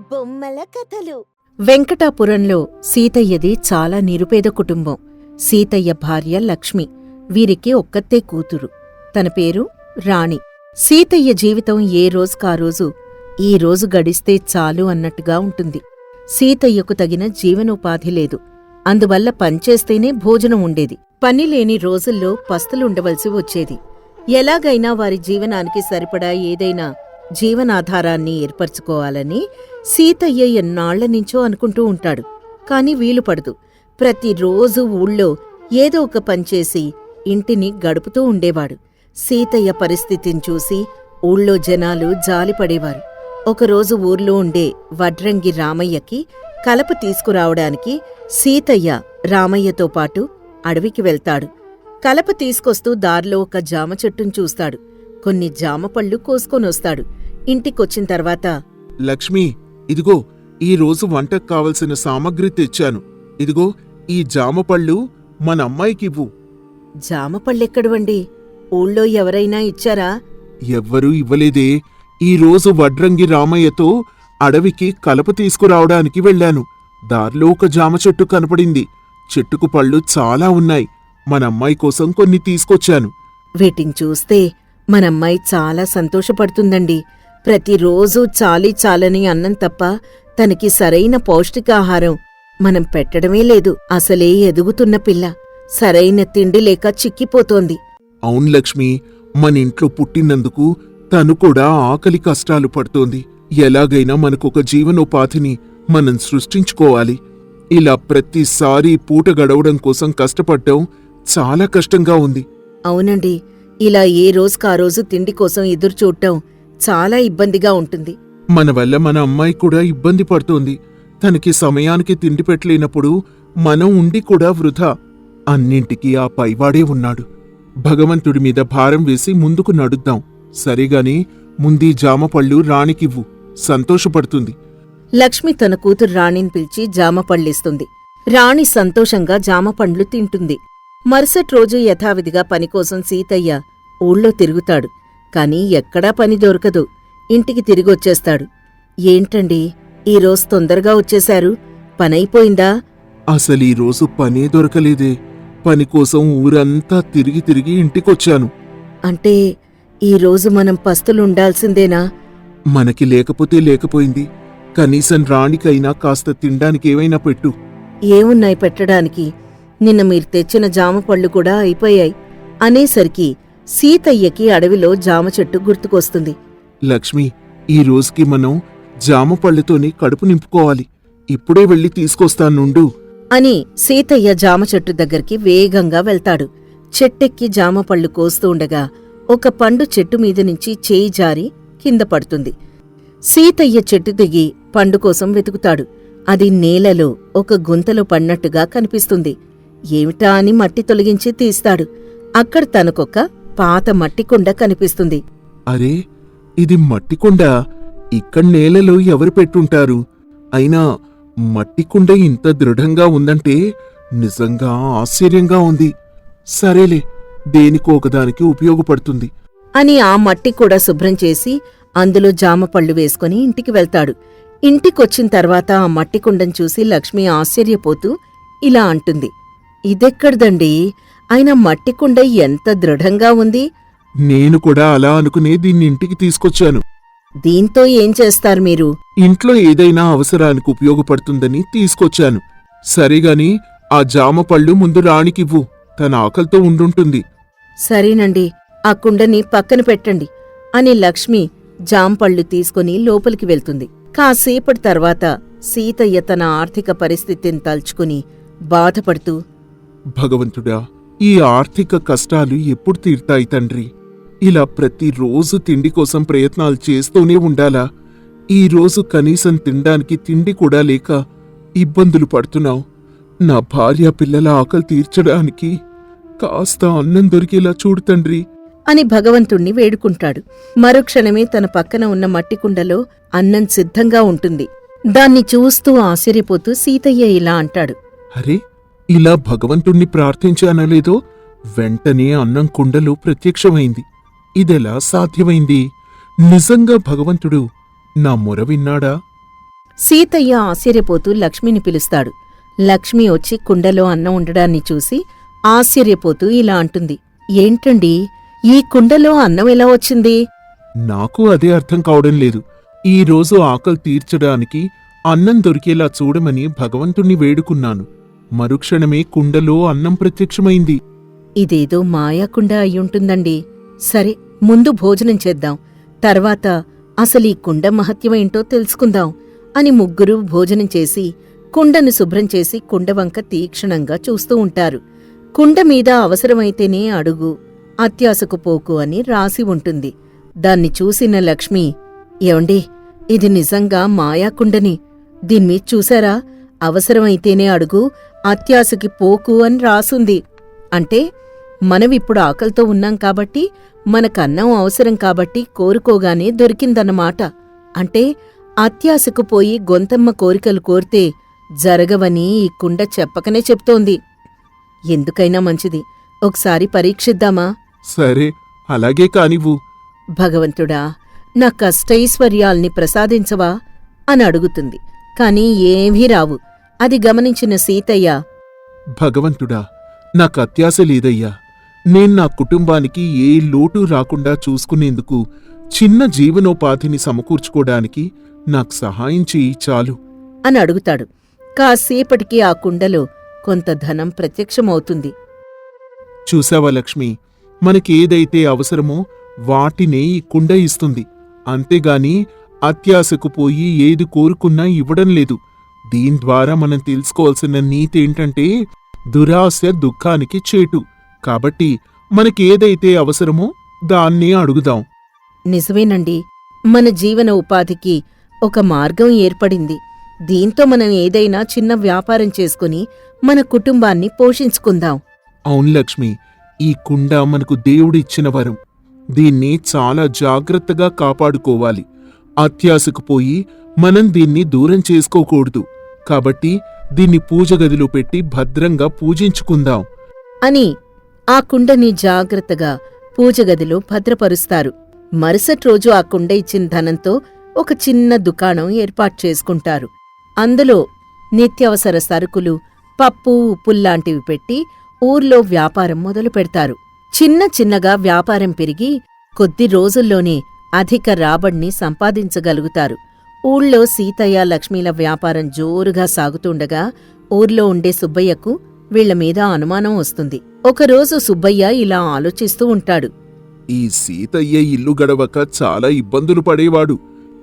బొమ్మల కథలు. వెంకటాపురంలో సీతయ్యది చాలా నిరుపేద కుటుంబం. సీతయ్య భార్య లక్ష్మి. వీరికి ఒక్కతే కూతురు. తన పేరు రాణి. సీతయ్య జీవితం ఏ రోజుకారోజు ఈ రోజు గడిస్తే చాలు అన్నట్టుగా ఉంటుంది. సీతయ్యకు తగిన జీవనోపాధి లేదు. అందువల్ల పనిచేస్తేనే భోజనం ఉండేది. పనిలేని రోజుల్లో పస్తులుండవలసి వచ్చేది. ఎలాగైనా వారి జీవనానికి సరిపడా ఏదైనా జీవనాధారాన్ని ఏర్పరచుకోవాలని సీతయ్య ఎన్నాళ్లనించో అనుకుంటూ ఉంటాడు. కాని వీలుపడదు. ప్రతిరోజూ ఊళ్ళో ఏదో ఒక పనిచేసి ఇంటిని గడుపుతూ ఉండేవాడు. సీతయ్య పరిస్థితిని చూసి ఊళ్ళో జనాలు జాలిపడేవారు. ఒకరోజు ఊర్లో ఉండే వడ్రంగి రామయ్యకి కలప తీసుకురావడానికి సీతయ్య రామయ్యతో పాటు అడవికి వెళ్తాడు. కలప తీసుకొస్తూ దారిలో ఒక జామ చెట్టును చూస్తాడు. కొన్ని జామపళ్ళు కోసుకొనొస్తాడు. ఇంటికొచ్చిన తర్వాత, లక్ష్మి, ఇదిగో ఈరోజు వంటకు కావలసిన సామగ్రి తెచ్చాను. ఇదిగో ఈ జామపళ్ళు మన అమ్మాయికివ్వు. జామపళ్ళెక్కడవండి? ఊళ్ళో ఎవరైనా ఇచ్చారా? ఎవ్వరూ ఇవ్వలేదే. ఈరోజు వడ్రంగి రామయ్యతో అడవికి కలప తీసుకురావడానికి వెళ్ళాను. దారిలో ఒక జామ చెట్టు కనపడింది. చెట్టుకు పళ్ళు చాలా ఉన్నాయి. మన అమ్మాయి కోసం కొన్ని తీసుకొచ్చాను. వీటిని చూస్తే మనమ్మాయి చాలా సంతోషపడుతుందండి. ప్రతిరోజూ చాలీ చాలని అన్నం తప్ప తనకి సరైన పౌష్టికాహారం మనం పెట్టడమే లేదు. అసలే ఎదుగుతున్న పిల్ల సరైన తిండి లేక చిక్కిపోతోంది. అవును లక్ష్మి, మన ఇంట్లో పుట్టినందుకు తను కూడా ఆకలి కష్టాలు పడుతోంది. ఎలాగైనా మనకొక జీవనోపాధిని మనం సృష్టించుకోవాలి. ఇలా ప్రతిసారి పూట గడవడం కోసం కష్టపడ్డం చాలా కష్టంగా ఉంది. అవునండి, ఇలా ఏ రోజుకారోజు తిండి కోసం ఎదురుచూడటం చాలా ఇబ్బందిగా ఉంటుంది. మన వల్ల మన అమ్మాయి కూడా ఇబ్బంది పడుతోంది. తనకి సమయానికి తిండి పెట్టలేనప్పుడు మనం ఉండి కూడా వృధా. అన్నింటికీ ఆ పైవాడే ఉన్నాడు. భగవంతుడి మీద భారం వేసి ముందుకు నడుద్దాం. సరేగాని ముందీ జామపళ్ళు రాణికివ్వు, సంతోషపడుతుంది. లక్ష్మి తన కూతురు రాణిని పిలిచి జామపళ్ళిస్తుంది. రాణి సంతోషంగా జామపండ్లు తింటుంది. మరుసటి రోజు యథావిధిగా పనికోసం సీతయ్య ఊళ్ళో తిరుగుతాడు. కాని ఎక్కడా పని దొరకదు. ఇంటికి తిరిగొచ్చేస్తాడు. ఏంటండి, ఈరోజు తొందరగా వచ్చేశారు? పనైపోయిందా? అసలీరోజు పనే దొరకలేదే. పనికోసం ఊరంతా తిరిగి తిరిగి ఇంటికొచ్చాను. అంటే ఈరోజు మనం పస్తులుండాల్సిందేనా? మనకి లేకపోతే లేకపోయింది. కనీసం రాణికైనా కాస్త తినడానికేవైనా పెట్టు. ఏమున్నాయి పెట్టడానికి? నిన్న మీరు తెచ్చిన జామపళ్ళు కూడా అయిపోయాయి అనేసరికి సీతయ్యకి అడవిలో జామ చెట్టు గుర్తుకొస్తుంది. లక్ష్మి, ఈ రోజుకి మనం జామపళ్ళతోనే కడుపు నింపుకోవాలి. ఇప్పుడే వెళ్ళి తీసుకొస్తానుండు అని సీతయ్య జామ చెట్టు దగ్గరికి వేగంగా వెళ్తాడు. చెట్టెక్కి జామపళ్ళు కోస్తూ ఉండగా ఒక పండు చెట్టు మీద నుంచి చేయి జారి కింద పడుతుంది. సీతయ్య చెట్టు దిగి పండు కోసం వెతుకుతాడు. అది నేలలో ఒక గుంతలో పడినట్టుగా కనిపిస్తుంది. ఏమిటా అని మట్టి తొలగించి తీస్తాడు. అక్కడ తనకొక పాత మట్టికుండ కనిపిస్తుంది. అరే, ఇది మట్టికుండ. ఇక్కడ నేలలో ఎవరు పెట్టుంటారు? అయినా మట్టికుండ ఇంత దృఢంగా ఉందంటే నిజంగా ఆశ్చర్యంగా ఉంది. సరేలే, దేనికో ఒకదానికి ఉపయోగపడుతుంది అని ఆ మట్టి కూడా శుభ్రం చేసి అందులో జామపళ్ళు వేసుకుని ఇంటికి వెళ్తాడు. ఇంటికొచ్చిన తర్వాత ఆ మట్టికుండను చూసి లక్ష్మి ఆశ్చర్యపోతూ ఇలా అంటుంది, ఇదెక్కడిదండి? ఆయన మట్టికుండ ఎంత దృఢంగా ఉంది. నేను కూడా అలా అనుకునే దీన్ని ఇంటికి తీసుకొచ్చాను. దీంతో ఏం చేస్తారు మీరు? ఇంట్లో ఏదైనా అవసరానికి ఉపయోగపడుతుందని తీసుకొచ్చాను. సరేగాని ఆ జామపళ్ళు ముందు రాణికివ్వు. తన ఆకలితో ఉండుంటుంది. సరేనండి, ఆ కుండని పక్కన పెట్టండి అని లక్ష్మి జాంపళ్ళు తీసుకుని లోపలికి వెళ్తుంది. కాసేపటి తర్వాత సీతయ్య తన ఆర్థిక పరిస్థితిని తలుచుకుని బాధపడుతూ, భగవంతుడా, ఈ ఆర్థిక కష్టాలు ఎప్పుడు తీర్తాయి తండ్రి? ఇలా ప్రతిరోజు తిండి కోసం ప్రయత్నాలు చేస్తూనే ఉండాలా? ఈరోజు కనీసం తినడానికి తిండి కూడా లేక ఇబ్బందులు పడుతున్నావు. నా భార్య పిల్లల ఆకలి తీర్చడానికి కాస్త అన్నం దొరికేలా చూడు తండ్రి అని భగవంతుణ్ణి వేడుకుంటాడు. మరుక్షణమే తన పక్కన ఉన్న మట్టికుండలో అన్నం సిద్ధంగా ఉంటుంది. దాన్ని చూస్తూ ఆశ్చర్యపోతూ సీతయ్య ఇలా అంటాడు, అరే, ఇలా భగవంతుణ్ణి ప్రార్థించానలేదో వెంటనే అన్నం కుండలో ప్రత్యక్షమైంది. ఇదెలా సాధ్యమైంది? నిజంగా భగవంతుడు నా మొర విన్నాడా? సీతయ్య ఆశ్చర్యపోతూ లక్ష్మిని పిలుస్తాడు. లక్ష్మి వచ్చి కుండలో అన్నం ఉండడాన్ని చూసి ఆశ్చర్యపోతూ ఇలా అంటుంది, ఏంటండి, ఈ కుండలో అన్నం ఎలా వచ్చింది? నాకు అదే అర్థం కావడం లేదు. ఈ రోజు ఆకలి తీర్చడానికి అన్నం దొరికేలా చూడమని భగవంతుణ్ణి వేడుకున్నాను. మరుక్షణమే కుండలో అన్నం ప్రత్యక్షమైంది. ఇదేదో మాయాకుండ అయ్యుంటుందండి. సరే, ముందు భోజనం చేద్దాం, తర్వాత అసలీ కుండ మహత్యమేంటో తెలుసుకుందాం అని ముగ్గురూ భోజనం చేసి కుండను శుభ్రం చేసి కుండవంక తీక్షణంగా చూస్తూ ఉంటారు. కుండ మీద అవసరమైతేనే అడుగు, అత్యాశకు పోకు అని రాసి ఉంటుంది. దాన్ని చూసిన లక్ష్మి, ఏవండి, ఇది నిజంగా మాయాకుండని. దీన్మీద చూశారా? అవసరమైతేనే అడుగు, అత్యాశకి పోకు అని రాసుంది. అంటే మనమిప్పుడు ఆకలితో ఉన్నాం కాబట్టి, మనకన్నం అవసరం కాబట్టి కోరుకోగానే దొరికిందన్నమాట. అంటే అత్యాశకు పోయి గొంతమ్మ కోరికలు కోరితే జరగవని ఈ కుండ చెప్పకనే చెప్తోంది. ఎందుకైనా మంచిది, ఒకసారి పరీక్షిద్దామా? సరే, అలాగే కానివ్వు. భగవంతుడా, నా కష్టైశ్వర్యాల్ని ప్రసాదించవా అని అడుగుతుంది. కాని ఏమీ రావు. అది గమనించిన సీతయ్య, భగవంతుడా, నాకు అత్యాశ లేదయ్యా. నేను నా కుటుంబానికి ఏ లోటు రాకుండా చూసుకునేందుకు, చిన్న జీవనోపాధిని సమకూర్చుకోవడానికి నాకు సహాయం చెయ్యి చాలు అని అడుగుతాడు. కాసేపటికి ఆ కుండలో కొంత ధనం ప్రత్యక్షమవుతుంది. చూశావా లక్ష్మి, మనకేదైతే అవసరమో వాటినే ఈ కుండ ఇస్తుంది. అంతేగాని అత్యాశకు పోయి ఏది కోరుకున్నా ఇవ్వడం లేదు. దీని ద్వారా మనం తెలుసుకోవాల్సిన నీతేంటంటే, దురాశ దుఃఖానికి చేటు. కాబట్టి మనకేదైతే అవసరమో దాన్నే అడుగుదాం. నిజమేనండి, మన జీవన ఉపాధికి ఒక మార్గం ఏర్పడింది. దీంతో మనం ఏదైనా చిన్న వ్యాపారం చేసుకుని మన కుటుంబాన్ని పోషించుకుందాం. అవును లక్ష్మి, ఈ కుండ మనకు దేవుడిచ్చిన వరం. దీన్ని చాలా జాగ్రత్తగా కాపాడుకోవాలి. అత్యాశకు పోయి మనం దీన్ని దూరం చేసుకోకూడదు. కాబట్టి దీన్ని పూజగదిలో పెట్టి భద్రంగా పూజించుకుందాం అని ఆ కుండని జాగ్రత్తగా పూజగదిలో భద్రపరుస్తారు. మరుసటి రోజు ఆ కుండ ఇచ్చిన ధనంతో ఒక చిన్న దుకాణం ఏర్పాటు చేసుకుంటారు. అందులో నిత్యావసర సరుకులు, పప్పు, ఉప్పుల్లాంటివి పెట్టి ఊర్లో వ్యాపారం మొదలు పెడతారు. చిన్న చిన్నగా వ్యాపారం పెరిగి కొద్ది రోజుల్లోనే అధిక రాబడిని సంపాదించగలుగుతారు. ఊళ్ళో సీతయ్య, లక్ష్మీల వ్యాపారం జోరుగా సాగుతుండగా ఊర్లో ఉండే సుబ్బయ్యకు వీళ్ల మీద అనుమానం వస్తుంది. ఒకరోజు సుబ్బయ్య ఇలా ఆలోచిస్తూ ఉంటాడు. ఈ సీతయ్య ఇల్లు గడవక చాలా ఇబ్బందులు పడేవాడు.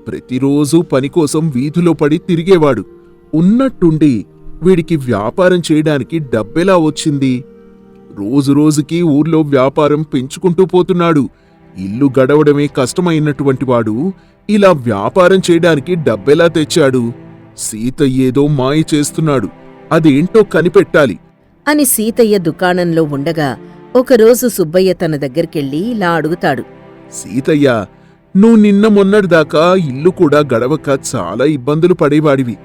ప్రతిరోజూ పనికోసం వీధిలో పడి తిరిగేవాడు. ఉన్నట్టుండి వీడికి వ్యాపారం చేయడానికి డబ్బెలా వచ్చింది? రోజురోజుకి ఊర్లో వ్యాపారం పెంచుకుంటూ పోతున్నాడు. ఇల్లు గడవడమే కష్టమైనటువంటి వాడు ఇలా వ్యాపారం చేయడానికి డబ్బెలా తెచ్చాడు? సీతయ్యేదో మాయ చేస్తున్నాడు. అదేంటో కనిపెట్టాలి అని సీతయ్య దుకాణంలో ఉండగా ఒకరోజు సుబ్బయ్య తన దగ్గరికెళ్ళి ఇలా అడుగుతాడు. సీతయ్య, నువ్వు నిన్న మొన్నటిదాకా ఇల్లు కూడా గడవక చాలా ఇబ్బందులు పడేవాడివి.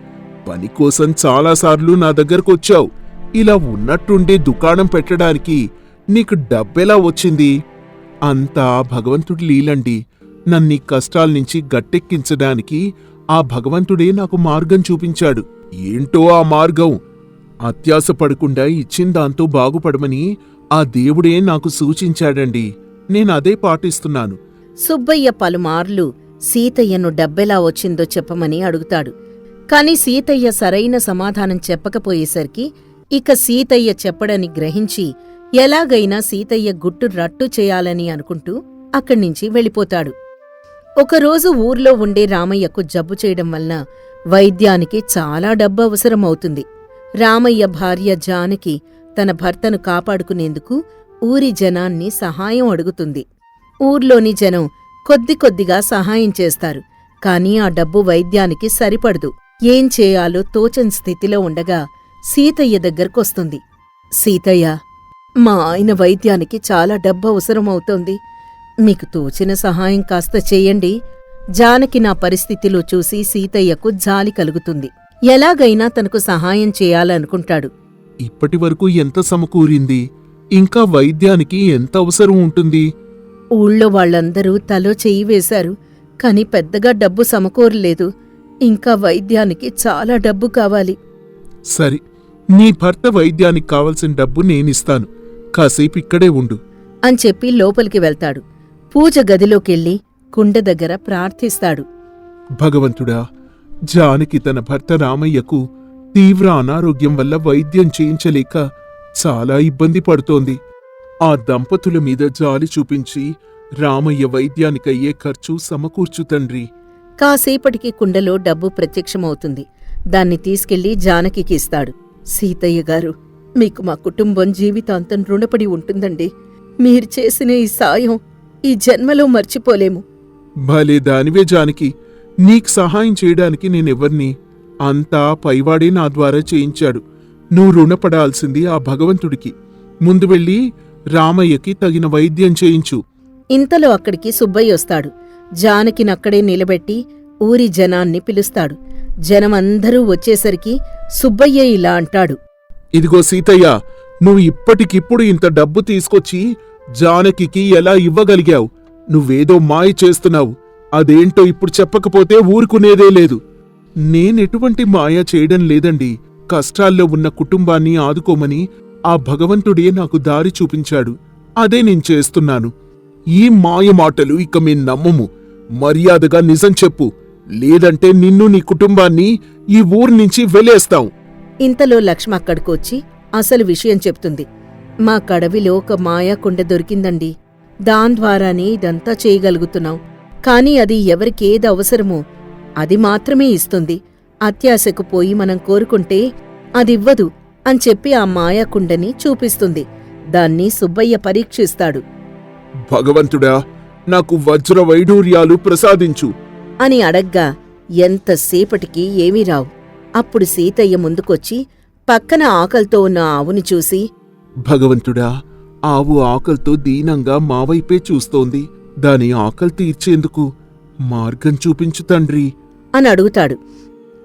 పనికోసం చాలాసార్లు నా దగ్గరకొచ్చావు. ఇలా ఉన్నట్టుండి దుకాణం పెట్టడానికి నీకు డబ్బెలా వచ్చింది? అంతా భగవంతుడి లీలండి. నన్నీ కష్టాల్నించి గట్టెక్కించడానికి ఆ భగవంతుడే నాకు మార్గం చూపించాడు. ఏంటో ఆ మార్గం? అత్యాశ పడకుండా ఇచ్చిందాంతో బాగుపడమని ఆ దేవుడే నాకు సూచించాడండి. నేనదే పాటిస్తున్నాను. సుబ్బయ్య పలుమార్లు సీతయ్యను డబ్బెలా వచ్చిందో చెప్పమని అడుగుతాడు. కాని సీతయ్య సరైన సమాధానం చెప్పకపోయేసరికి ఇక సీతయ్య చెప్పడని గ్రహించి ఎలాగైనా సీతయ్య గుట్టు రట్టు చేయాలని అనుకుంటూ అక్కడ్నించి వెళ్ళిపోతాడు. ఒకరోజు ఊర్లో ఉండే రామయ్యకు జబ్బు చేయడం వలన వైద్యానికి చాలా డబ్బు అవసరమవుతుంది. రామయ్య భార్య జానకి తన భర్తను కాపాడుకునేందుకు ఊరి జనాన్ని సహాయం అడుగుతుంది. ఊర్లోని జనం కొద్ది కొద్దిగా సహాయం చేస్తారు. కాని ఆ డబ్బు వైద్యానికి సరిపడదు. ఏం చేయాలో తోచని స్థితిలో ఉండగా సీతయ్య దగ్గరకొస్తుంది. సీతయ్య, మా ఆయన వైద్యానికి చాలా డబ్బు అవసరమవుతోంది. మీకు తోచిన సహాయం కాస్త చెయ్యండి. జానకి నా పరిస్థితిలో చూసి సీతయ్యకు జాలి కలుగుతుంది. ఎలాగైనా తనకు సహాయం చేయాలనుకుంటాడు. ఇప్పటివరకు ఎంత సమకూరింది? ఇంకా వైద్యానికి ఎంత అవసరం ఉంటుంది? ఊళ్ళో వాళ్ళందరూ తలో చెయ్యి వేశారు. కాని పెద్దగా డబ్బు సమకూరలేదు. ఇంకా వైద్యానికి చాలా డబ్బు కావాలి. సరే, నీ భర్త వైద్యానికి కావలసిన డబ్బు నేనిస్తాను. కాసేపు ఇక్కడే ఉండు. అని చెప్పి లోపలికి వెళ్తాడు. పూజ గదిలోకెళ్ళి కుండ దగ్గర ప్రార్థిస్తాడు. భగవంతుడా, జానకి తన భర్త రామయ్యకు తీవ్ర అనారోగ్యం వల్ల వైద్యం చేయించలేక చాలా ఇబ్బంది పడుతోంది. ఆ దంపతుల మీద జాలి చూపించి రామయ్య వైద్యానికయ్యే ఖర్చు సమకూర్చు తండ్రి. కాసేపటికి కుండలో డబ్బు ప్రత్యక్షమవుతుంది. దాన్ని తీసుకెళ్లి జానకికి ఇస్తాడు. సీతయ్య గారు, మీకు మా కుటుంబం జీవితాంతం రుణపడి ఉంటుందండి. మీరు చేసిన ఈ సాయం ఈ జన్మలో మర్చిపోలేము. భలే దానివే జానకి, నీకు సహాయం చేయడానికి నేనెవర్ని? అంతా పైవాడే నా ద్వారా చేయించాడు. నువ్వు రుణపడాల్సింది ఆ భగవంతుడికి. ముందు వెళ్ళి రామయ్యకి తగిన వైద్యం చేయించు. ఇంతలో అక్కడికి సుబ్బయ్య వస్తాడు. జానకినక్కడే నిలబెట్టి ఊరి జనాన్ని పిలుస్తాడు. జనమందరూ వచ్చేసరికి సుబ్బయ్య ఇలా అంటాడు. ఇదిగో సీతయ్య, నువ్వు ఇప్పటికిప్పుడు ఇంత డబ్బు తీసుకొచ్చి జానకికి ఎలా ఇవ్వగలిగావు? నువ్వేదో మాయ చేస్తున్నావు. అదేంటో ఇప్పుడు చెప్పకపోతే ఊరుకునేదే లేదు. నేనెటువంటి మాయ చేయడం లేదండి. కష్టాల్లో ఉన్న కుటుంబాన్ని ఆదుకోమని ఆ భగవంతుడే నాకు దారి చూపించాడు. అదే నేను చేస్తున్నాను. ఈ మాయ మాటలు ఇక మేం నమ్మము. మర్యాదగా నిజం చెప్పు, లేదంటే నిన్ను నీ కుటుంబాన్ని ఈ ఊరు నుంచి వెలేస్తాం. ఇంతలో లక్ష్మ అక్కడికొచ్చి అసలు విషయం చెప్తుంది. మా కడవిలో ఒక మాయా కుండ దొరికిందండి. దాని ద్వారానే ఇదంతా చేయగలుగుతున్నాం. కాని అది ఎవరికేది అవసరమో అది మాత్రమే ఇస్తుంది. అత్యాశకు పోయి మనం కోరుకుంటే అదివ్వదు అని చెప్పి ఆ మాయాకుండని చూపిస్తుంది. దాన్ని సుబ్బయ్య పరీక్షిస్తాడు. భగవంతుడా, నాకు వజ్ర వైఢూర్యాలు ప్రసాదించు అని అడగ్గా ఎంతసేపటికి ఏమీ రావు. అప్పుడు సీతయ్య ముందుకొచ్చి పక్కన ఆకలితో ఉన్న ఆవుని చూసి, భగవంతుడా, ఆవు ఆకలితో దీనంగా మావైపే చూస్తోంది. దాని ఆకలి తీర్చేందుకు మార్గం చూపించు తండ్రి అని అడుగుతాడు.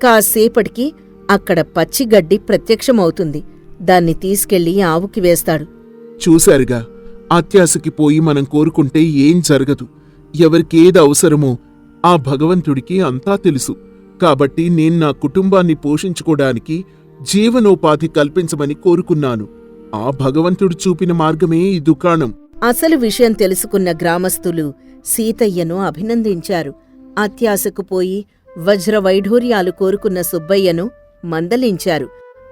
కాసేపటికి అక్కడ పచ్చిగడ్డి ప్రత్యక్షమవుతుంది. దాన్ని తీసుకెళ్లి ఆవుకి వేస్తాడు. చూశారుగా, అత్యాశకి పోయి మనం కోరుకుంటే ఏం జరగదు. ఎవరికేది అవసరమో ఆ భగవంతుడికి అంతా తెలుసు. కాబట్టి నేను నా కుటుంబాన్ని పోషించుకోవడానికి జీవనోపాధి కల్పించమని కోరుకున్నాను. ఆ భగవంతుడు చూపిన మార్గమే ఈ దుకాణం. అసలు విషయం తెలుసుకున్న గ్రామస్తులు సీతయ్యను అభినందించారు. అత్యాశకు పోయి వజ్ర వైఢూర్యాలు కోరుకున్న సుబ్బయ్యను మందలించారు.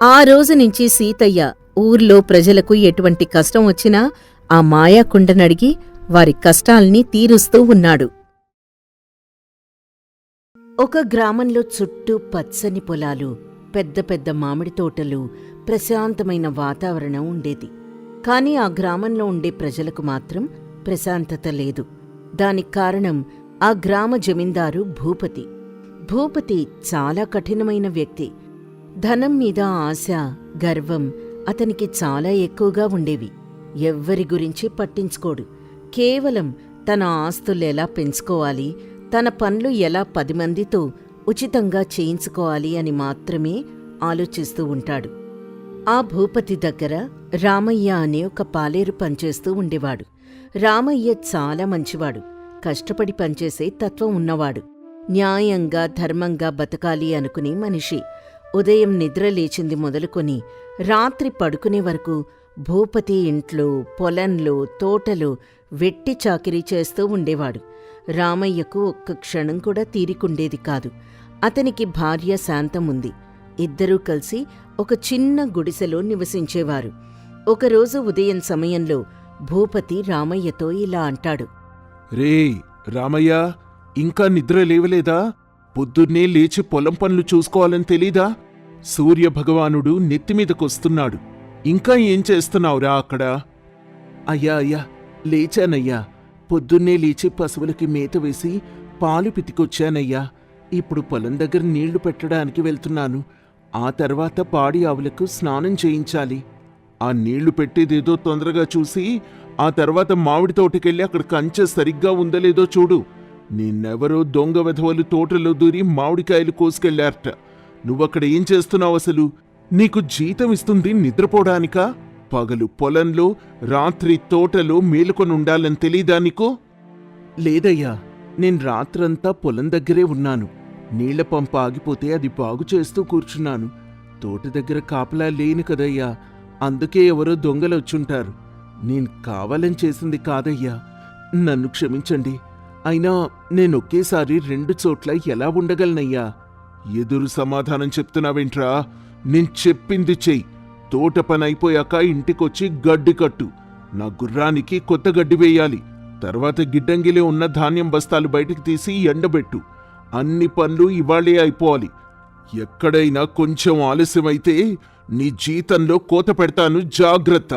ఆ రోజు నుంచి సీతయ్య ఊర్లో ప్రజలకు ఎటువంటి కష్టం వచ్చినా ఆ మాయాకుండనడిగి వారి కష్టాల్ని తీరుస్తూ ఉన్నాడు. ఒక గ్రామంలో చుట్టూ పచ్చని పొలాలు, పెద్ద పెద్ద మామిడి తోటలు, ప్రశాంతమైన వాతావరణం ఉండేది. కాని ఆ గ్రామంలో ఉండే ప్రజలకు మాత్రం ప్రశాంతత లేదు. దానికి కారణం ఆ గ్రామ జమీందారు భూపతి. భూపతి చాలా కఠినమైన వ్యక్తి. ధనం మీద ఆశ, గర్వం అతనికి చాలా ఎక్కువగా ఉండేవి. ఎవ్వరి గురించి పట్టించుకోడు. కేవలం తన ఆస్తులెలా పెంచుకోవాలి, తన పనులు ఎలా 10 మందితో ఉచితంగా చేయించుకోవాలి అని మాత్రమే ఆలోచిస్తూ ఉంటాడు. ఆ భూపతి దగ్గర రామయ్య అనే ఒక పాలేరు పనిచేస్తూ ఉండేవాడు. రామయ్య చాలా మంచివాడు. కష్టపడి పనిచేసే తత్వం ఉన్నవాడు. న్యాయంగా, ధర్మంగా బతకాలి అనుకునే మనిషి. ఉదయం నిద్ర లేచింది మొదలుకొని రాత్రి పడుకునే వరకు భూపతి ఇంట్లో, పొలంలో, తోటలో వెట్టి చాకిరీ చేస్తూ ఉండేవాడు. రామయ్యకు ఒక్క క్షణం కూడా తీరికుండేది కాదు. అతనికి భార్య శాంతం ఉంది. ఇద్దరూ కలిసి ఒక చిన్న గుడిసెలో నివసించేవారు. ఒకరోజు ఉదయం సమయంలో భూపతి రామయ్యతో ఇలా అంటాడు. రే రామయ్య, ఇంకా నిద్ర లేవలేదా? పొద్దున్నే లేచి పొలం పనులు చూసుకోవాలని తెలీదా? సూర్యభగవానుడు నెత్తిమీదకొస్తున్నాడు. ఇంకా ఏం చేస్తున్నావురా అక్కడ? అయ్యా అయ్యా, లేచానయ్యా. పొద్దున్నే లేచి పశువులకి మేత వేసి పాలు పితికొచ్చానయ్యా. ఇప్పుడు పొలం దగ్గర నీళ్లు పెట్టడానికి వెళ్తున్నాను. ఆ తర్వాత పాడి ఆవులకు స్నానం చేయించాలి. ఆ నీళ్లు పెట్టేదేదో తొందరగా చూసి ఆ తర్వాత మామిడి తోటకెళ్ళి అక్కడ కంచె సరిగ్గా ఉందలేదో చూడు. నిన్నెవరో దొంగ వెధవలు తోటలో దూరి మామిడికాయలు కోసుకెళ్లారట. నువ్వక్కడ ఏం చేస్తున్నావు అసలు? నీకు జీతం ఇస్తుంది నిద్రపోవడానికా? పగలు పొలంలో, రాత్రి తోటలో మేలుకొనుండాలని తెలీదా నీకు? లేదయ్యా, నేను రాత్రంతా పొలం దగ్గరే ఉన్నాను. నీళ్ల పంపు ఆగిపోతే అది బాగు చేస్తూ కూర్చున్నాను. తోట దగ్గర కాపలా లేను కదయ్యా, అందుకే ఎవరో దొంగలొచ్చుంటారు. నేను కావాలని చేసింది కాదయ్యా, నన్ను క్షమించండి. అయినా నేనొకేసారి 2 చోట్ల ఎలా ఉండగలనయ్యా? ఎదురు సమాధానం చెప్తున్నావేంట్రా? నేను చెప్పింది చెయ్యి. తోట పని అయిపోయాక ఇంటికొచ్చి గడ్డి కట్టు. నా గుర్రానికి కొత్త గడ్డి వేయాలి. తర్వాత గిడ్డంగిలో ఉన్న ధాన్యం బస్తాలు బయటికి తీసి ఎండబెట్టు. అన్ని పనులు ఇవాళే అయిపోవాలి. ఎక్కడైనా కొంచెం ఆలస్యమైతే నీ జీతంలో కోత పెడతాను, జాగ్రత్త.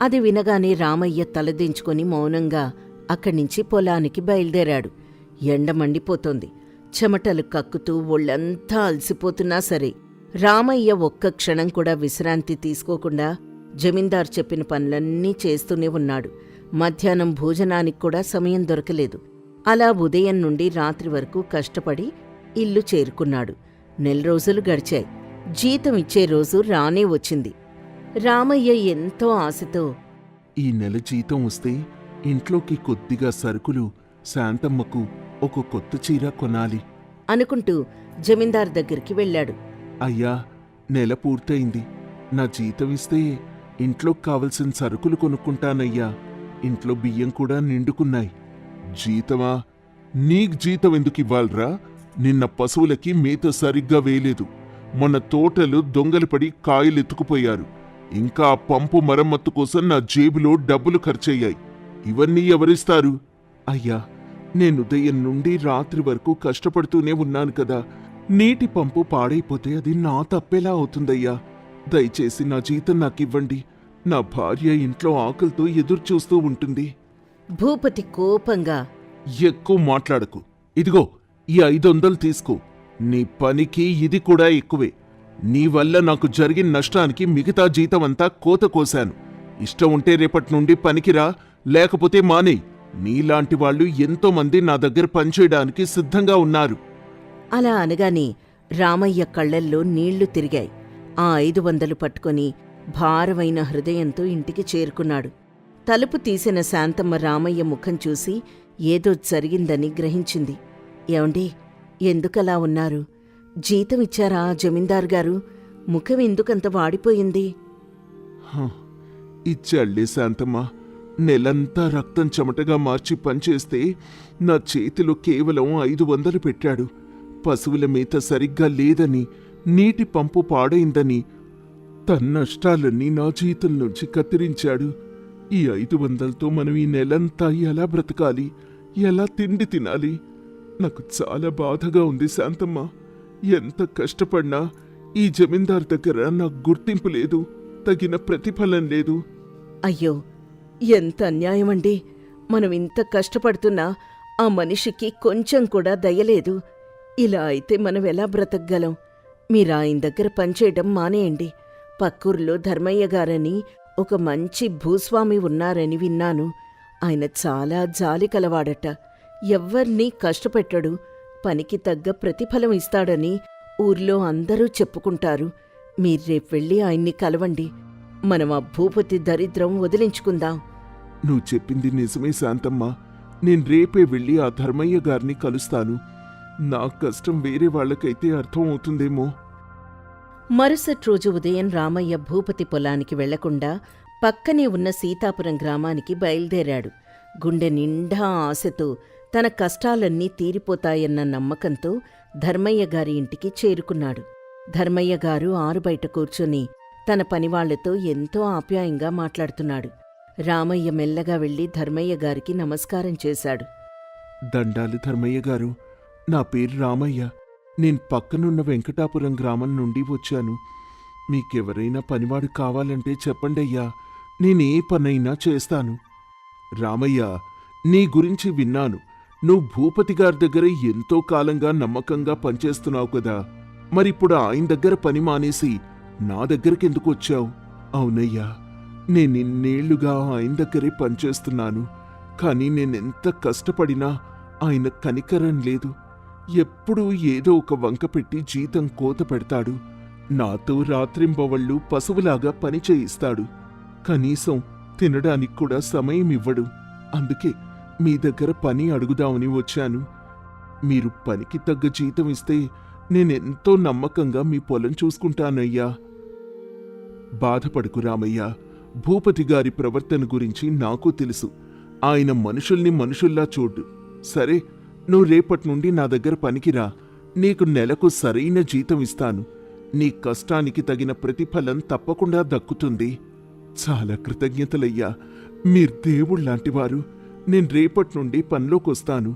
అది వినగానే రామయ్య తలదించుకొని మౌనంగా అక్కడ్నించి పొలానికి బయలుదేరాడు. ఎండ మండిపోతోంది. చెమటలు కక్కుతూ ఒళ్ళంతా అలసిపోతున్నా సరే రామయ్య ఒక్క క్షణం కూడా విశ్రాంతి తీసుకోకుండా జమీందార్ చెప్పిన పనులన్నీ చేస్తూనే ఉన్నాడు. మధ్యాహ్నం భోజనానికి కూడా సమయం దొరకలేదు. అలా ఉదయం నుండి రాత్రి వరకు కష్టపడి ఇల్లు చేరుకున్నాడు. 4 రోజులు గడిచాయి. జీతం ఇచ్చే రోజు రానే వచ్చింది. రామయ్య ఎంతో ఆశతో ఈ నెల జీతం వస్తే ఇంట్లోకి కొద్దిగా సరుకులు, శాంతమ్మకు ఒక కొత్త చీర కొనాలి అనుకుంటూ జమీందార్ దగ్గరికి వెళ్ళాడు. అయ్యా, నెల పూర్తయింది. నా జీతం ఇస్తే ఇంట్లోకి కావలసిన సరుకులు కొనుక్కుంటానయ్యా. ఇంట్లో బియ్యం కూడా నిండుకున్నాయి. జీతమా? నీకు జీతం ఎందుకు ఇవ్వాలరా? నిన్న పశువులకి మేత సరిగ్గా వేయలేదు. మొన్న తోటలు దొంగలు పడి కాయలు ఎత్తుకుపోయారు. ఇంకా ఆ పంపు మరమ్మత్తు కోసం నా జేబులో డబ్బులు ఖర్చయ్యాయి. ఇవన్నీ ఎవరిస్తారు? అయ్యా, నేను ఉదయం నుండి రాత్రి వరకు కష్టపడుతూనే ఉన్నాను కదా. నీటి పంపు పాడైపోతే అది నా తప్పేలా అవుతుందయ్యా. దయచేసి నా జీతం నాకివ్వండి. నా భార్య ఇంట్లో ఆకలితో ఎదురుచూస్తూ ఉంటుంది. భూపతి కోపంగా, ఎక్కువ మాట్లాడకు. ఇదిగో ఈ 500 తీసుకో. నీ పనికి ఇది కూడా ఎక్కువే. నీ వల్ల నాకు జరిగిన నష్టానికి మిగతా జీతమంతా కోత కోశాను. ఇష్టం ఉంటే రేపటి నుండి పనికిరా, లేకపోతే మానేయ్. నీలాంటి వాళ్ళు ఎంతోమంది నా దగ్గర పనిచేయడానికి సిద్ధంగా ఉన్నారు. అలా అనగానే రామయ్య కళ్ళల్లో నీళ్లు తిరిగాయి. ఆ 500 పట్టుకొని భారమైన హృదయంతో ఇంటికి చేరుకున్నాడు. తలుపు తీసిన శాంతమ్మ రామయ్య ముఖం చూసి ఏదో జరిగిందని గ్రహించింది. ఏమండి, ఎందుకలా ఉన్నారు? జీతం ఇచ్చారా జమీందార్ గారు? ముఖం ఎందుకంత వాడిపోయింది? ఇచ్చాళ్లే శాంతమ్మ. నెలంతా రక్తం చెమటగా మార్చి పనిచేస్తే నా చేతిలో కేవలం 500 పెట్టాడు. పశువుల మేత సరిగ్గా లేదని, నీటి పంపు పాడైందని తన నష్టాలన్నీ నా జీతం నుంచి కత్తిరించాడు. ఈ 500తో మనం ఈ నెలంతా ఎలా బ్రతకాలి? ఎలా తిండి తినాలి? నాకు చాలా బాధగా ఉంది శాంతమ్మ. ఎంత కష్టపడినా ఈ జమీందార్ దగ్గర నాకు గుర్తింపు లేదు, తగిన ప్రతిఫలం లేదు. అయ్యో, ఎంత అన్యాయమండి! మనం ఇంత కష్టపడుతున్నా ఆ మనిషికి కొంచెం కూడా దయలేదు. ఇలా అయితే మనం ఎలా బ్రతకగలం? మీరాయన దగ్గర పనిచేయడం మానేయండి. పక్కూర్లో ధర్మయ్య గారని ఒక మంచి భూస్వామి ఉన్నారని విన్నాను. ఆయన చాలా జాలి కలవాడట. ఎవ్వర్నీ కష్టపెట్టడు, పనికి తగ్గ ప్రతిఫలం ఇస్తాడని ఊర్లో అందరూ చెప్పుకుంటారు. మీరేపు వెళ్ళి ఆయన్ని కలవండి. మనం ఆ భూపతి దరిద్రం వదిలించుకుందాం. నువ్వు చెప్పింది నిజమే శాంతమ్మ. నేను రేపే వెళ్ళి ఆ ధర్మయ్య గారిని కలుస్తాను. నా కష్టం వేరే వాళ్ళకైతే అర్థం అవుతుందేమో. మరుసటి రోజు ఉదయం రామయ్య భూపతి పొలానికి వెళ్లకుండా పక్కనే ఉన్న సీతాపురం గ్రామానికి బయలుదేరాడు. గుండె నిండా ఆశతో, తన కష్టాలన్నీ తీరిపోతాయన్న నమ్మకంతో ధర్మయ్య గారి ఇంటికి చేరుకున్నాడు. ధర్మయ్య గారు ఆరుబయట కూర్చొని తన పనివాళ్లతో ఎంతో ఆప్యాయంగా మాట్లాడుతున్నాడు. రామయ్య మెల్లగా వెళ్లి ధర్మయ్య గారికి నమస్కారం చేశాడు. దండాలు ధర్మయ్య గారు. నా పేరు రామయ్య. నేను పక్కనున్న వెంకటాపురం గ్రామం నుండి వచ్చాను. మీకెవరైనా పనివాడు కావాలంటే చెప్పండయ్యా, నేనే పనైనా చేస్తాను. రామయ్య, నీ గురించి విన్నాను. నువ్వు భూపతి గారి దగ్గర ఎంతో కాలంగా నమ్మకంగా పనిచేస్తున్నావు కదా. మరిప్పుడు ఆయన దగ్గర పని మానేసి నా దగ్గరకెందుకు వచ్చావు? అవునయ్యా, నేనిన్నేళ్లుగా ఆయన దగ్గరే పనిచేస్తున్నాను. కాని నేనెంత కష్టపడినా ఆయన కనికరం లేదు. ఎప్పుడూ ఏదో ఒక వంక పెట్టి జీతం కోత పెడతాడు. నాతో రాత్రింబవళ్ళు పశువులాగా పని చేయిస్తాడు. కనీసం తినడానికి కూడా సమయం ఇవ్వడు. అందుకే మీ దగ్గర పని అడుగుదామని వచ్చాను. మీరు పనికి తగ్గ జీతం ఇస్తే నేనెంతో నమ్మకంగా మీ పొలం చూసుకుంటానయ్యా. బాధపడకు రామయ్య, భూపతి గారి ప్రవర్తన గురించి నాకు తెలుసు. ఆయన మనుషుల్ని మనుషుల్లా చూడు. సరే, నువ్వు రేపటి నుండి నా దగ్గర పనికిరా. నీకు నెలకు సరైన జీతం ఇస్తాను. నీ కష్టానికి తగిన ప్రతిఫలం తప్పకుండా దక్కుతుంది. చాలా కృతజ్ఞతలయ్యా, మీరు దేవుళ్లాంటివారు. నేను రేపటి నుండి పనిలోకొస్తాను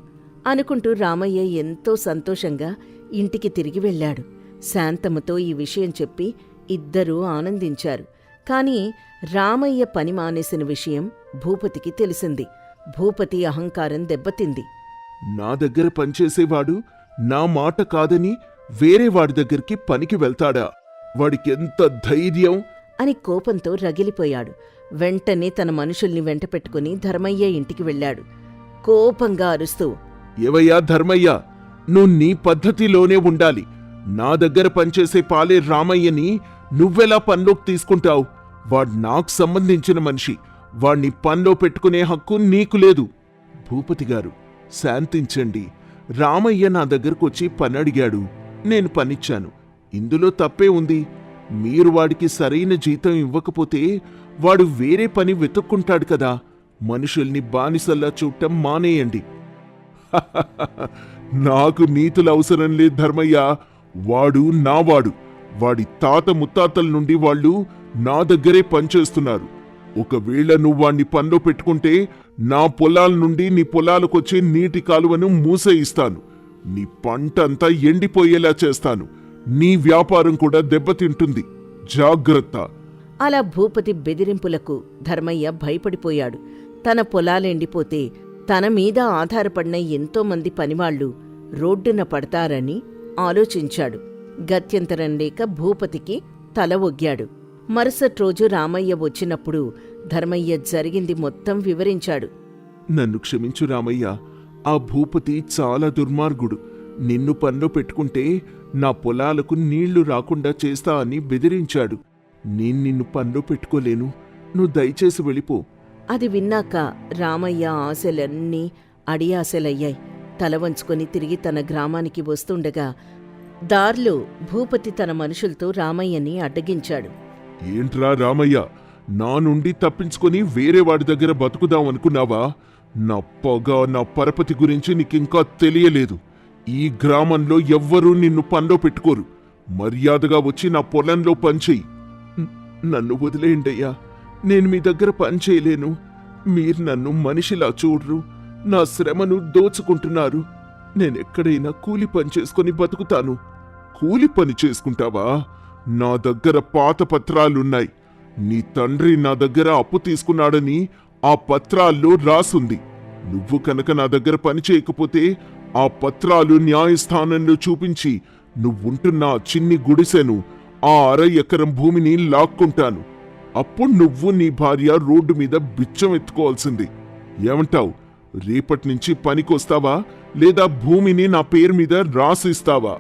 అనుకుంటూ రామయ్య ఎంతో సంతోషంగా ఇంటికి తిరిగి వెళ్ళాడు. శాంతమ్మతో ఈ విషయం చెప్పి ఇద్దరూ ఆనందించారు. కాని రామయ్య పని మానేసిన విషయం భూపతికి తెలిసింది. భూపతి అహంకారం దెబ్బతింది. నా దగ్గర పనిచేసేవాడు నా మాట కాదని వేరే వాడి దగ్గరికి పనికి వెళ్తాడా? వాడికెంత ధైర్యం అని కోపంతో రగిలిపోయాడు. వెంటనే తన మనుషుల్ని వెంటపెట్టుకుని ధర్మయ్య ఇంటికి వెళ్ళాడు. కోపంగా అరుస్తూ, ఏవయ్యా ధర్మయ్య, నువ్వు నీ పద్ధతిలోనే ఉండాలి. నా దగ్గర పనిచేసే పాలే రామయ్యని నువ్వెలా పనిలోకి తీసుకుంటావు? వాడు నాకు సంబంధించిన మనిషి. వాణ్ణి పనిలో పెట్టుకునే హక్కు నీకు లేదు. భూపతి గారు, శాంతించండి. రామయ్య నా దగ్గరకొచ్చి పని అడిగాడు. నేను పనిచ్చాను. ఇందులో తప్పే ఉంది? మీరు వాడికి సరైన జీతం ఇవ్వకపోతే వాడు వేరే పని వెతుక్కుంటాడు కదా. మనుషుల్ని బానిసల్లా చూడటం మానేయండి. నాకు నీతులు అవసరం లేదు ధర్మయ్య. వాడు నావాడు. వాడి తాత ముత్తాతల నుండి వాళ్ళు నా దగ్గరే పనిచేస్తున్నారు. ఒకవేళ నువ్వు వాణ్ణి పనిలో పెట్టుకుంటే నా పొలాల నుండి నీ పొలాలకొచ్చే నీటి కాలువను మూసేయిస్తాను. నీ పంటంతా ఎండిపోయేలా చేస్తాను. నీ వ్యాపారం కూడా దెబ్బతింటుంది. జాగ్రత్త. అలా భూపతి బెదిరింపులకు ధర్మయ్య భయపడిపోయాడు. తన పొలాలెండిపోతే తన మీద ఆధారపడిన ఎంతోమంది పనివాళ్లు రోడ్డున పడతారని ఆలోచించాడు. గత్యంతరం లేక భూపతికి తల ఒగ్గాడు. మరుసటి రోజు రామయ్య వచ్చినప్పుడు ధర్మయ్య జరిగింది మొత్తం వివరించాడు. నన్ను క్షమించు రామయ్య. ఆ భూపతి చాలా దుర్మార్గుడు. నిన్ను పనిలో పెట్టుకుంటే నా పొలాలకు నీళ్లు రాకుండా చేస్తా అని బెదిరించాడు. నేను నిన్ను పనిలో పెట్టుకోలేను. నువ్వు దయచేసి వెళ్ళిపో. అది విన్నాక రామయ్య ఆశలన్నీ అడియాశలయ్యాయి. తల వంచుకొని తిరిగి తన గ్రామానికి వస్తుండగా దార్లో భూపతి తన మనుషులతో రామయ్యని అడ్డగించాడు. ఏంట్రా రామయ్య, నా నుండి తప్పించుకొని వేరే వాడి దగ్గర బతుకుదామనుకున్నావా? నా పొగ, నా పరపతి గురించి నీకింకా తెలియలేదు. ఈ గ్రామంలో ఎవ్వరూ నిన్ను పనిలో పెట్టుకోరు. మర్యాదగా వచ్చి నా పొలంలో పనిచేయి. నన్ను వదిలేయండయ్యా. నేను మీ దగ్గర పనిచేయలేను. మీరు నన్ను మనిషిలా చూడ్రు. నా శ్రమను దోచుకుంటున్నారు. నేనెక్కడైనా కూలి పని చేసుకుని బతుకుతాను. కూలి పని చేసుకుంటావా? నా దగ్గర పాత పత్రాలున్నాయి. నీ తండ్రి నా దగ్గర అప్పు తీసుకున్నాడని ఆ పత్రాల్లో రాసుంది. నువ్వు కనుక నా దగ్గర పని చేయకపోతే ఆ పత్రాలు న్యాయస్థానంలో చూపించి నువ్వుంటున్న చిన్ని గుడిసెను, ఆ 1/2 ఎకరం భూమిని లాక్కుంటాను. అప్పుడు నువ్వు నీ భార్య రోడ్డు మీద బిచ్చం ఎత్తుకోవాల్సింది. ఏమంటావు? రేపటినుంచి పనికొస్తావా లేదా భూమిని నా పేరు మీద రాసిస్తావా?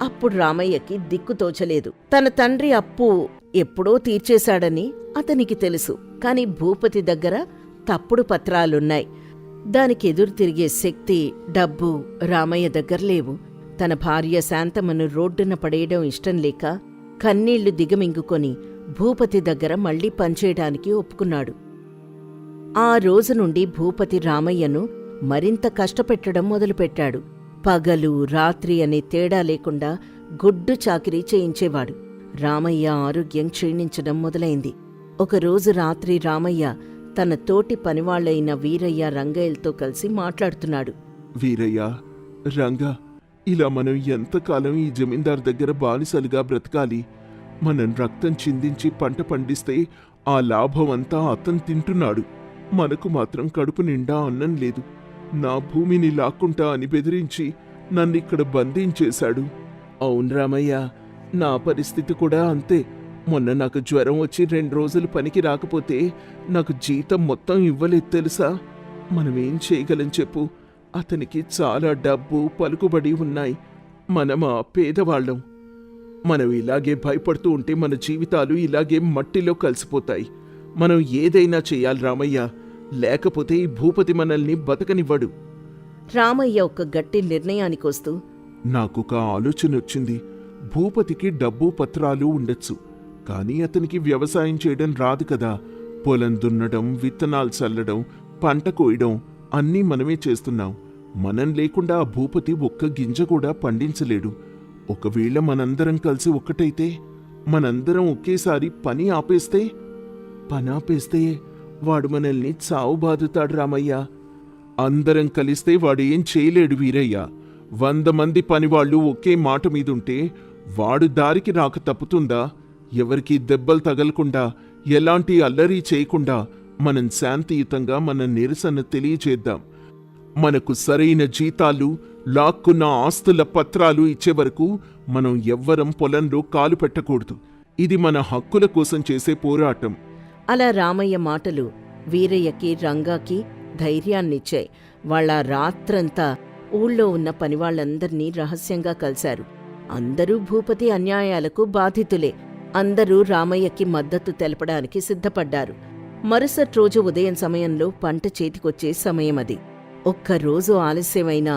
అప్పుడు రామయ్యకి దిక్కు తోచలేదు. తన తండ్రి అప్పు ఎప్పుడో తీర్చేశాడని అతనికి తెలుసు. కాని భూపతి దగ్గర తప్పుడు పత్రాలున్నాయి. దానికి ఎదురు తిరిగే శక్తి, డబ్బు రామయ్య దగ్గర లేవు. తన భార్య శాంతమ్మను రోడ్డున పడేయడం ఇష్టం లేక కన్నీళ్లు దిగమింగుకొని భూపతి దగ్గర మళ్లీ పనిచేయడానికి ఒప్పుకున్నాడు. ఆ రోజు నుండి భూపతి రామయ్యను మరింత కష్టపెట్టడం మొదలుపెట్టాడు. పగలు రాత్రి అనే తేడా లేకుండా గుడ్డు చాకిరీ చేయించేవాడు. రామయ్య ఆరోగ్యం క్షీణించడం మొదలైంది. ఒకరోజు రాత్రి రామయ్య తన తోటి పనివాళ్లైన వీరయ్య, రంగయ్యలతో కలిసి మాట్లాడుతున్నాడు. వీరయ్య, రంగా, ఇలా మనం ఎంతకాలం ఈ జమీందార్ దగ్గర బానిసలుగా బ్రతకాలి? మనం రక్తం చిందించి పంట పండిస్తే ఆ లాభం అంతా అతను తింటున్నాడు. మనకు మాత్రం కడుపు నిండా అన్నం లేదు. నా భూమిని లాక్కుంటా అని బెదిరించి నన్నిక్కడ బంధించేశాడు. అవును రామయ్య, నా పరిస్థితి కూడా అంతే. మొన్న నాకు జ్వరం వచ్చి 2 రోజులు పనికి రాకపోతే నాకు జీతం మొత్తం ఇవ్వలేదు తెలుసా? మనమేం చేయగలం చెప్పు? అతనికి చాలా డబ్బు, పలుకుబడి ఉన్నాయి. మనమా పేదవాళ్ళం. మనం ఇలాగే భయపడుతూ ఉంటే మన జీవితాలు ఇలాగే మట్టిలో కలిసిపోతాయి. మనం ఏదైనా చెయ్యాలి రామయ్య, లేకపోతే ఈ భూపతి మనల్ని బతకనివ్వడు. రామయ్య ఒక గట్టి నిర్ణయానికొస్తూ, నాకొక ఆలోచన వచ్చింది. భూపతికి డబ్బు పత్రాలు ఉండొచ్చు, కానీ అతనికి వ్యవసాయం చేయడం రాదు కదా. పొలం దున్నడం, విత్తనాలు చల్లడం, పంట కోయడం అన్నీ మనమే చేస్తున్నాం. మనం లేకుండా ఆ భూపతి ఒక్క గింజ కూడా పండించలేడు. ఒకవేళ మనందరం కలిసి ఒక్కటైతే, మనందరం ఒకేసారి పని ఆపేస్తే వాడు మనల్ని చావు బాదుతాడు రామయ్య. అందరం కలిస్తే వాడేం చేయలేడు వీరయ్య. 100 మంది పనివాళ్లు ఒకే మాట మీదుంటే వాడు దారికి రాక తప్పుతుందా? ఎవరికి దెబ్బలు తగలకుండా, ఎలాంటి అల్లరి చేయకుండా మనం శాంతియుతంగా మన నిరసన తెలియచేద్దాం. మనకు సరైన జీతాలు, లాక్కున్న ఆస్తుల పత్రాలు ఇచ్చే వరకు మనం ఎవ్వరం పొలంలో కాలు పెట్టకూడదు. ఇది మన హక్కుల కోసం చేసే పోరాటం. అలా రామయ్య మాటలు వీరయ్యకి, రంగాకి ధైర్యాన్నిచ్చాయి. వాళ్ళ రాత్రంతా ఊళ్ళో ఉన్న పనివాళ్లందర్నీ రహస్యంగా కలిశారు. అందరూ భూపతి అన్యాయాలకు బాధితులే. అందరూ రామయ్యకి మద్దతు తెలపడానికి సిద్ధపడ్డారు. మరుసటి రోజు ఉదయం సమయంలో పంట చేతికొచ్చే సమయమది. ఒక్కరోజు ఆలస్యమైనా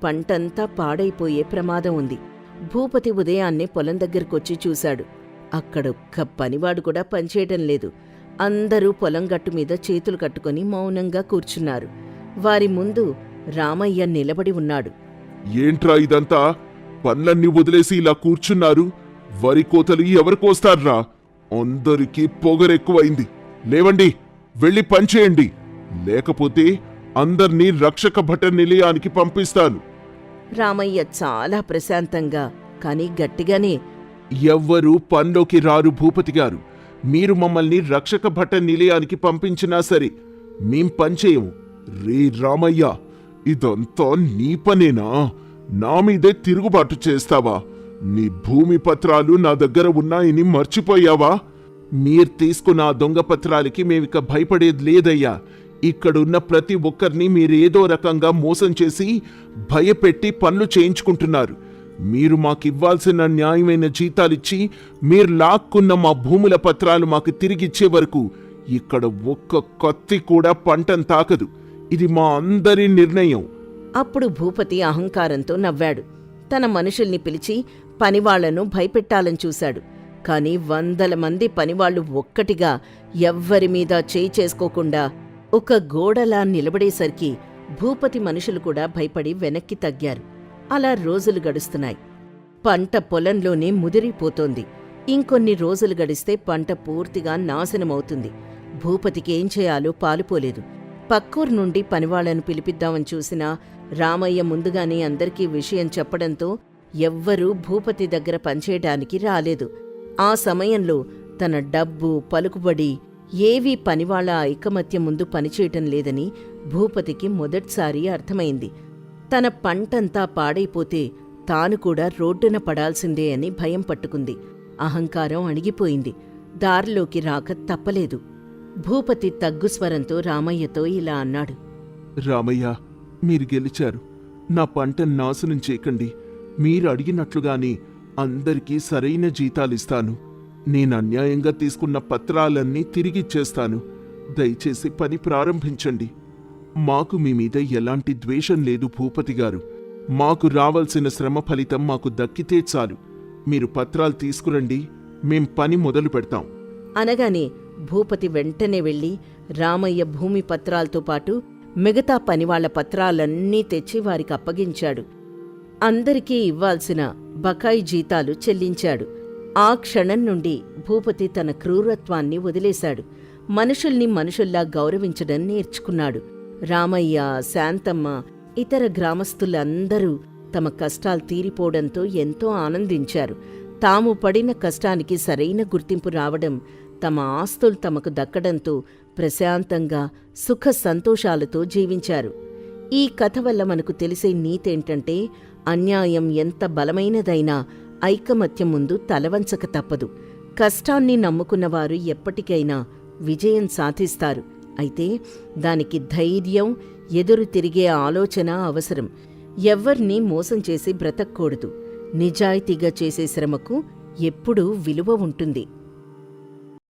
పంటంతా పాడైపోయే ప్రమాదం ఉంది. భూపతి ఉదయాన్నే పొలం దగ్గరకొచ్చి చూశాడు. అక్కడొక్క పనివాడు కూడా పనిచేయటం లేదు. అందరూ పొలం గట్టు మీద చేతులు కట్టుకుని మౌనంగా కూర్చున్నారు. వారి ముందు రామయ్య నిలబడి ఉన్నాడు. ఏంట్రా ఇదంతా? పనులన్నీ వదిలేసి ఇలా కూర్చున్నారు. వరి కోతలు ఎవరు కోస్తార్రా? అందరికీ పొగరెక్కువైంది. లేవండి, వెళ్ళి పనిచేయండి, లేకపోతే అందర్నీ రక్షక భట నిలయానికి పంపిస్తాను. రామయ్య చాలా ప్రశాంతంగా కాని గట్టిగానే, ఎవ్వరూ పనిలోకి రారు భూపతి గారు. మీరు మమ్మల్ని రక్షక భట నిలయానికి పంపించినా సరే మేం పనిచేయము. రే రామయ్య, ఇదంతా నీ పనేనా? నా మీదే తిరుగుబాటు చేస్తావా? నీ భూమి పత్రాలు నా దగ్గర ఉన్నాయని మర్చిపోయావా? మీరు తీసుకున్న ఆ దొంగ పత్రాలకి మేమిక భయపడేది లేదయ్యా. ఇక్కడున్న ప్రతి ఒక్కరిని మీరేదో రకంగా మోసం చేసి భయపెట్టి పనులు చేయించుకుంటున్నారు. మీరు మాకివ్వాల్సిన న్యాయమైన జీతాలిచ్చి మీరు లాక్కున్న మా భూముల పత్రాలు మాకు తిరిగిచ్చే వరకు ఇక్కడ ఒక్క కత్తి కూడా పంటను తాకదు. ఇది మా అందరి నిర్ణయం. అప్పుడు భూపతి అహంకారంతో నవ్వాడు. తన మనుషుల్ని పిలిచి పనివాళ్లను భయపెట్టాలని చూశాడు. కాని 100 మంది పనివాళ్లు ఒక్కటిగా ఎవ్వరిమీద చేయి చేసుకోకుండా ఒక గోడలా నిలబడేసరికి భూపతి మనుషులు కూడా భయపడి వెనక్కి తగ్గారు. అలా రోజులు గడుస్తున్నాయి. పంట పొలంలోనే ముదిరిపోతోంది. ఇంకొన్ని రోజులు గడిస్తే పంట పూర్తిగా నాశనమవుతుంది. భూపతికి ఏం చేయాలో పాలుపోలేదు. పక్కూరు నుండి పనివాళ్లను పిలిపిద్దామని చూసినా రామయ్య ముందుగానే అందరికీ విషయం చెప్పడంతో ఎవ్వరూ భూపతి దగ్గర పనిచేయడానికి రాలేదు. ఆ సమయంలో తన డబ్బు, పలుకుబడి ఏవీ పనివాళ్ల ఐకమత్యం ముందు పనిచేయటం లేదని భూపతికి మొదటిసారి అర్థమైంది. తన పంటంతా పాడైపోతే తాను కూడా రోడ్డున పడాల్సిందే అని భయం పట్టుకుంది. అహంకారం అణిగిపోయింది. దారిలోకి రాక తప్పలేదు. భూపతి తగ్గుస్వరంతో రామయ్యతో ఇలా అన్నాడు. రామయ్య, మీరు గెలిచారు. నా పంట నాశనం చేయకండి. మీరు అడిగినట్లుగానే అందరికీ సరైన జీతాలిస్తాను. నేను అన్యాయంగా తీసుకున్న పత్రాలన్నీ తిరిగిచ్చేస్తాను. దయచేసి పని ప్రారంభించండి. మాకు మీ మీద ఎలాంటి ద్వేషం లేదు భూపతి గారు. మాకు రావాల్సిన శ్రమ ఫలితం మాకు దక్కితే చాలు. మీరు పత్రాలు తీసుకురండి, మేం పని మొదలు పెడతాం అనగానే భూపతి వెంటనే వెళ్లి రామయ్య భూమి పత్రాలతో పాటు మిగతా పనివాళ్ల పత్రాలన్నీ తెచ్చి వారికి అప్పగించాడు. అందరికీ ఇవ్వాల్సిన బకాయి జీతాలు చెల్లించాడు. ఆ క్షణం నుండి భూపతి తన క్రూరత్వాన్ని వదిలేశాడు. మనుషుల్ని మనుషుల్లా గౌరవించడం నేర్చుకున్నాడు. రామయ్య, శాంతమ్మ, ఇతర గ్రామస్తులందరూ తమ కష్టాలు తీరిపోవడంతో ఎంతో ఆనందించారు. తాము పడిన కష్టానికి సరైన గుర్తింపు రావడం, తమ ఆస్తులు తమకు దక్కడంతో ప్రశాంతంగా సుఖ సంతోషాలతో జీవించారు. ఈ కథ వల్ల మనకు తెలిసే నీతేంటంటే, అన్యాయం ఎంత బలమైనదైనా ఐకమత్యం ముందు తలవంచక తప్పదు. కష్టాన్ని నమ్ముకున్నవారు ఎప్పటికైనా విజయం సాధిస్తారు. అయితే దానికి ధైర్యం, ఎదురు తిరిగే ఆలోచన అవసరం. ఎవ్వర్నీ మోసం చేసి బ్రతక్కూడదు. నిజాయితీగా చేసే శ్రమకు ఎప్పుడూ విలువ ఉంటుంది.